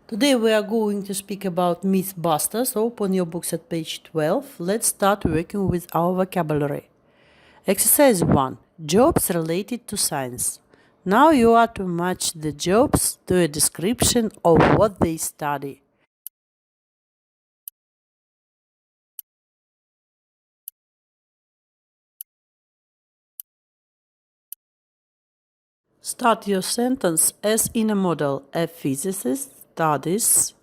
Today we are going to speak about Mythbusters. Open your books at page 12. Let's start working with our vocabulary. Exercise 1. Jobs related to science. Now you are to match the jobs to a description of what they study. Start your sentence as in a model. A physicist studies.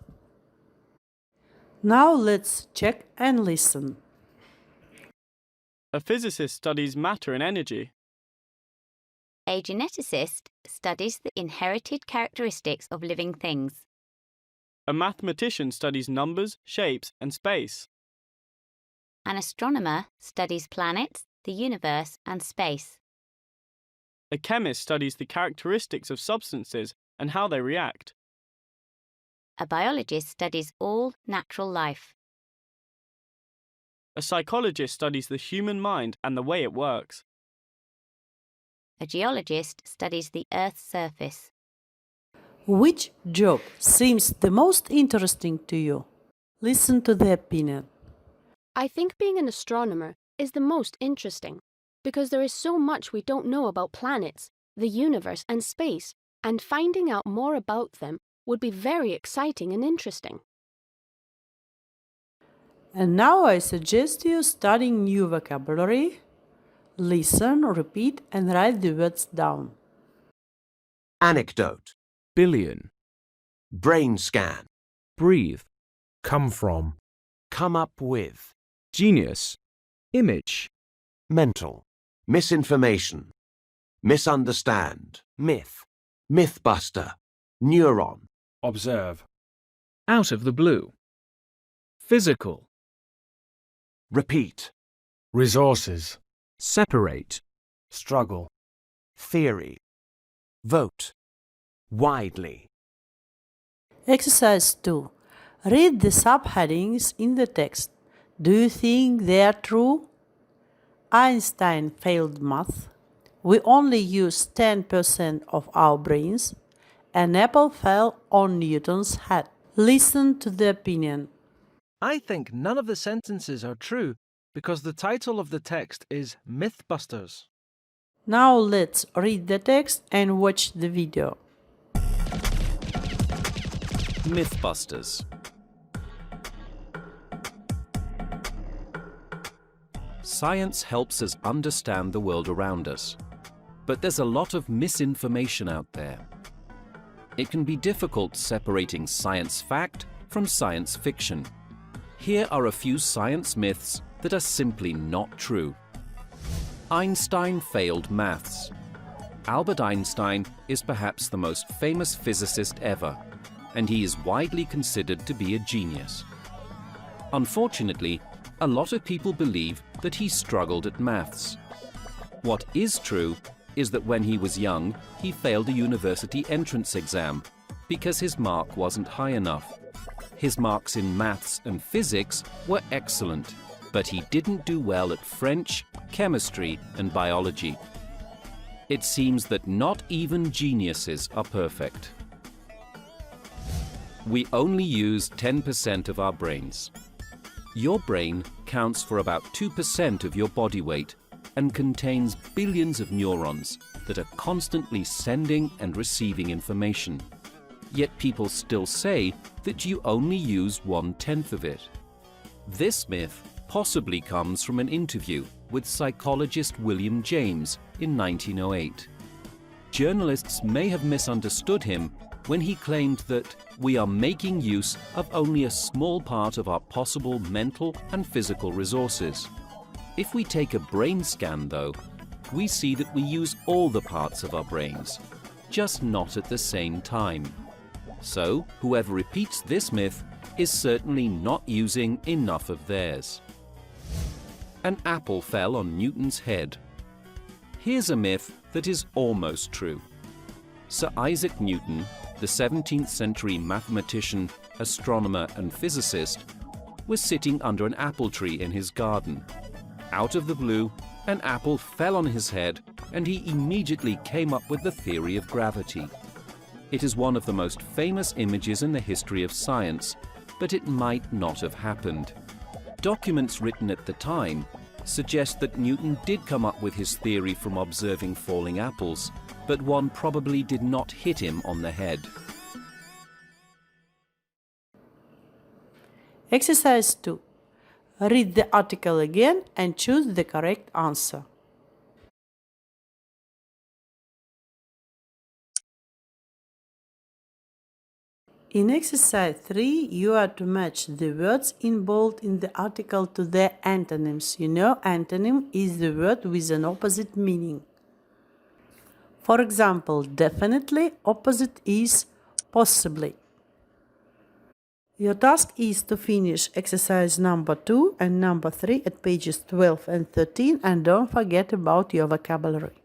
Now let's check and listen. A physicist studies matter and energy. A geneticist studies the inherited characteristics of living things. A mathematician studies numbers, shapes, and space. An astronomer studies planets, the universe, and space. A chemist studies the characteristics of substances and how they react. A biologist studies all natural life. A psychologist studies the human mind and the way it works. A geologist studies the Earth's surface. Which job seems the most interesting to you? Listen to the opinion. I think being an astronomer is the most interesting because there is so much we don't know about planets, the universe, and space, and finding out more about them would be very exciting and interesting. And now I suggest you studying new vocabulary. Listen, repeat, and write the words down. Anecdote, billion, brain scan, breathe, come from, come up with, genius, image, mental, misinformation, misunderstand, myth, mythbuster, neuron, observe, out of the blue, physical, repeat, resources, separate, struggle, theory, vote, widely. Exercise 2. Read the subheadings in the text. Do you think they are true? Einstein failed math. We only use 10% of our brains. An apple fell on Newton's head. Listen to the opinion. I think none of the sentences are true because the title of the text is Mythbusters. Now let's read the text and watch the video. Mythbusters. Science helps us understand the world around us, but there's a lot of misinformation out there. It can be difficult separating science fact from science fiction. Here are a few science myths that are simply not true. Einstein failed maths. Albert Einstein is perhaps the most famous physicist ever, and he is widely considered to be a genius. Unfortunately, a lot of people believe that he struggled at maths. What is true is that when he was young, he failed a university entrance exam because his mark wasn't high enough. His marks in maths and physics were excellent, but he didn't do well at French, chemistry, and biology. It seems that not even geniuses are perfect. We only use 10% of our brains. Your brain counts for about 2% of your body weight and contains billions of neurons that are constantly sending and receiving information. Yet people still say that you only use 1/10 of it. This myth possibly comes from an interview with psychologist William James in 1908. Journalists may have misunderstood him when he claimed that we are making use of only a small part of our possible mental and physical resources. If we take a brain scan, though, we see that we use all the parts of our brains, just not at the same time. So, whoever repeats this myth is certainly not using enough of theirs. An apple fell on Newton's head. Here's a myth that is almost true. Sir Isaac Newton, the 17th century mathematician, astronomer, and physicist, was sitting under an apple tree in his garden. Out of the blue, an apple fell on his head, and he immediately came up with the theory of gravity. It is one of the most famous images in the history of science, but it might not have happened. Documents written at the time suggest that Newton did come up with his theory from observing falling apples, but one probably did not hit him on the head. Exercise 2. Read the article again and choose the correct answer. In exercise 3, you are to match the words in bold in the article to their antonyms. You know, antonym is the word with an opposite meaning. For example, definitely opposite is possibly. Your task is to finish exercise number 2 and number 3 at pages 12 and 13, and don't forget about your vocabulary.